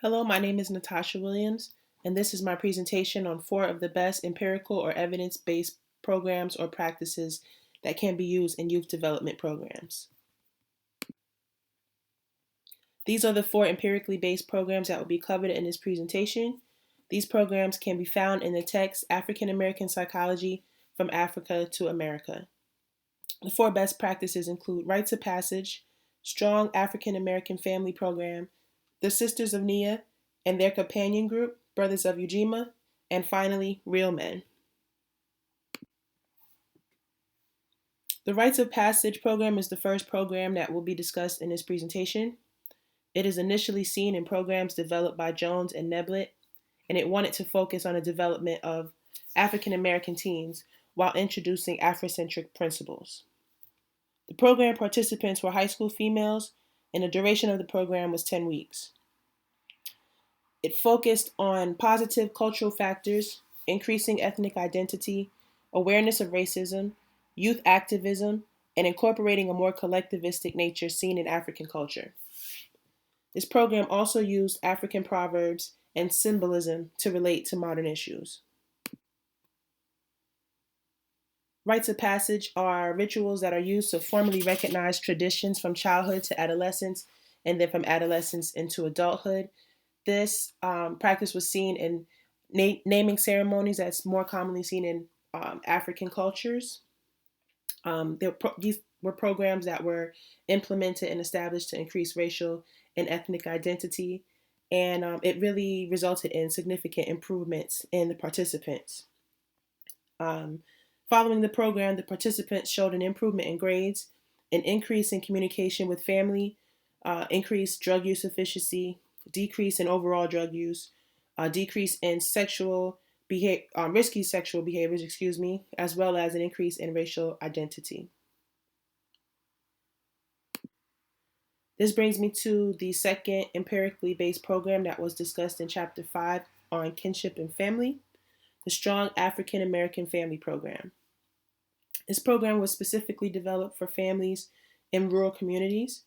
Hello, my name is Natasha Williams, and this is my presentation on four of the best empirical or evidence based programs or practices that can be used in youth development programs. These are the four empirically based programs that will be covered in this presentation. These programs can be found in the text African American Psychology from Africa to America. The four best practices include Rites of Passage, Strong African American Family Program, the Sisters of Nia and their companion group, Brothers of Ujima, and finally, Real Men. The Rites of Passage program is the first program that will be discussed in this presentation. It is initially seen in programs developed by Jones and Neblett, and it wanted to focus on the development of African American teens while introducing Afrocentric principles. The program participants were high school females, and the duration of the program was 10 weeks. It focused on positive cultural factors, increasing ethnic identity, awareness of racism, youth activism, and incorporating a more collectivistic nature seen in African culture. This program also used African proverbs and symbolism to relate to modern issues. Rites of passage are rituals that are used to formally recognize traditions from childhood to adolescence and then from adolescence into adulthood. This practice was seen in naming ceremonies that's more commonly seen in African cultures. These were programs that were implemented and established to increase racial and ethnic identity, and it really resulted in significant improvements in the participants. Um, Following the program, the participants showed an improvement in grades, an increase in communication with family, increased drug use efficiency, decrease in overall drug use, decrease in risky sexual behaviors, as well as an increase in racial identity. This brings me to the second empirically based program that was discussed in Chapter 5 on kinship and family, the Strong African American Family Program. This program was specifically developed for families in rural communities.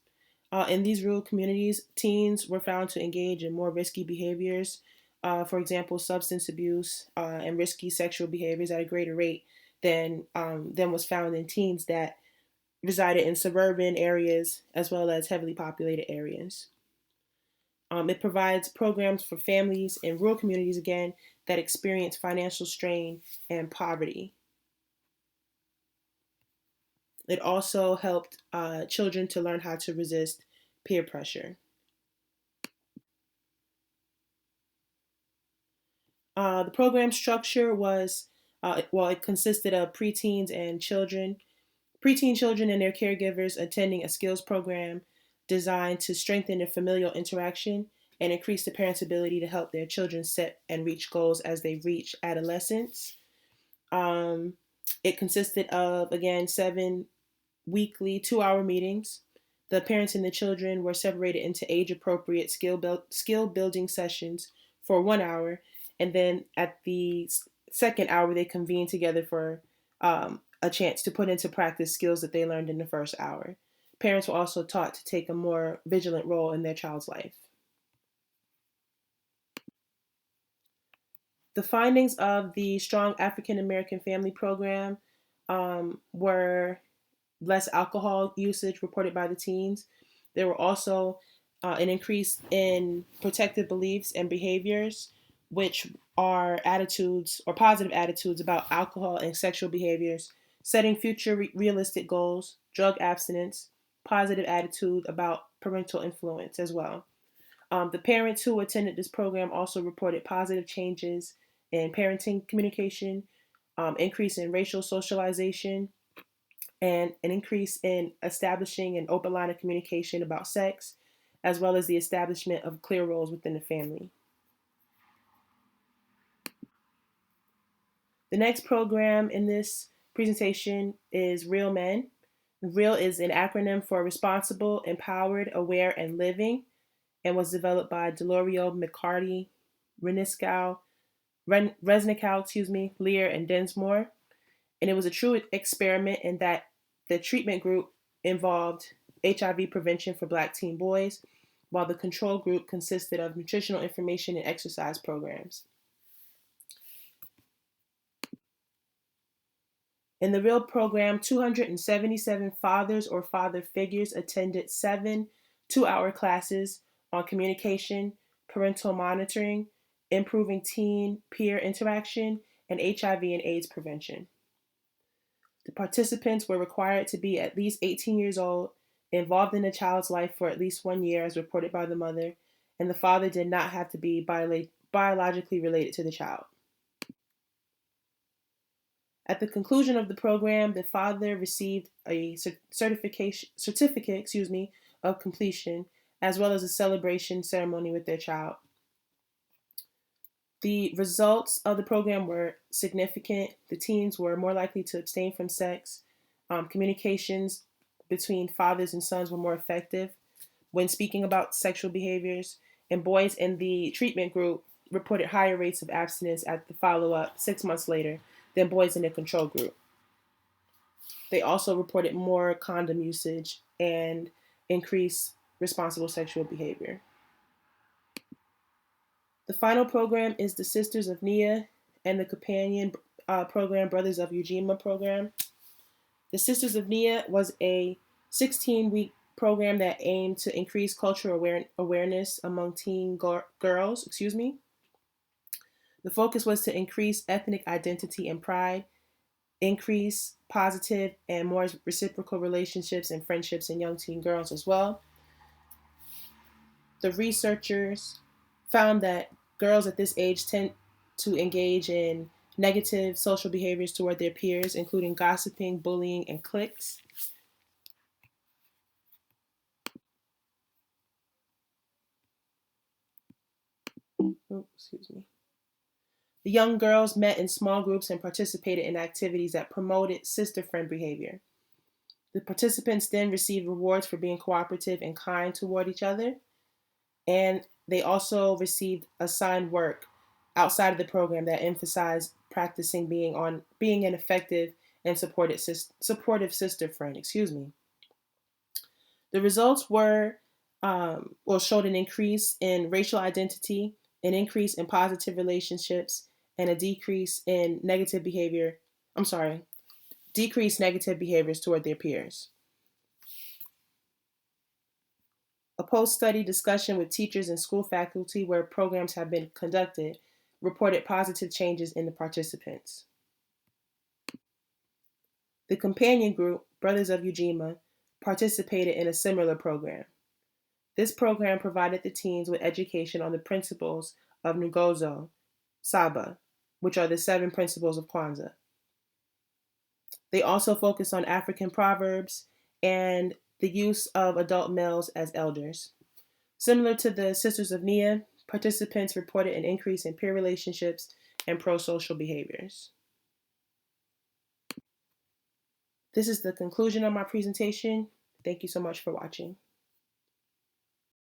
In these rural communities, teens were found to engage in more risky behaviors, for example, substance abuse and risky sexual behaviors at a greater rate than was found in teens that resided in suburban areas as well as heavily populated areas. It provides programs for families in rural communities, again, that experience financial strain and poverty. It also helped children to learn how to resist peer pressure. The program structure was, it consisted of preteen children and their caregivers attending a skills program designed to strengthen their familial interaction and increase the parents' ability to help their children set and reach goals as they reach adolescence. Um, it consisted of, again, 7 weekly 2-hour meetings. The parents and the children were separated into age appropriate skill building sessions for 1 hour. And then at the second hour, they convened together for a chance to put into practice skills that they learned in the first hour. Parents were also taught to take a more vigilant role in their child's life. The findings of the Strong African American Family Program were less alcohol usage reported by the teens. There were also an increase in protective beliefs and behaviors, which are attitudes or positive attitudes about alcohol and sexual behaviors, setting future realistic goals, drug abstinence, positive attitude about parental influence as well. The parents who attended this program also reported positive changes in parenting communication, increase in racial socialization, and an increase in establishing an open line of communication about sex, as well as the establishment of clear roles within the family. The next program in this presentation is Real Men. REAL is an acronym for Responsible, Empowered, Aware, and Living, and was developed by Delorio, McCarty, Resnicow, Lear, and Densmore. And it was a true experiment in that the treatment group involved HIV prevention for Black teen boys, while the control group consisted of nutritional information and exercise programs. In the real program, 277 fathers or father figures attended 7 2-hour classes on communication, parental monitoring, improving teen peer interaction, and HIV and AIDS prevention. The participants were required to be at least 18 years old, involved in the child's life for at least 1 year, as reported by the mother, and the father did not have to be biologically related to the child. At the conclusion of the program, the father received a certificate of completion, as well as a celebration ceremony with their child. The results of the program were significant. The teens were more likely to abstain from sex. Communications between fathers and sons were more effective when speaking about sexual behaviors, and boys in the treatment group reported higher rates of abstinence at the follow-up 6 months later than boys in the control group. They also reported more condom usage and increased responsible sexual behavior. The final program is the Sisters of Nia and the companion program, Brothers of Ujima program. The Sisters of Nia was a 16-week program that aimed to increase cultural awareness among teen girls. The focus was to increase ethnic identity and pride, increase positive and more reciprocal relationships and friendships in young teen girls as well. The researchers found that girls at this age tend to engage in negative social behaviors toward their peers, including gossiping, bullying, and cliques. The young girls met in small groups and participated in activities that promoted sister friend behavior. The participants then received rewards for being cooperative and kind toward each other, and they also received assigned work outside of the program that emphasized practicing being an effective and supportive sister friend. The results showed an increase in racial identity, an increase in positive relationships, and a decreased negative behaviors toward their peers. A post-study discussion with teachers and school faculty where programs have been conducted reported positive changes in the participants. The companion group, Brothers of Ujima, participated in a similar program. This program provided the teens with education on the principles of Nguzo Saba, which are the 7 principles of Kwanzaa. They also focused on African proverbs and the use of adult males as elders. Similar to the Sisters of Nia, participants reported an increase in peer relationships and pro-social behaviors. This is the conclusion of my presentation. Thank you so much for watching.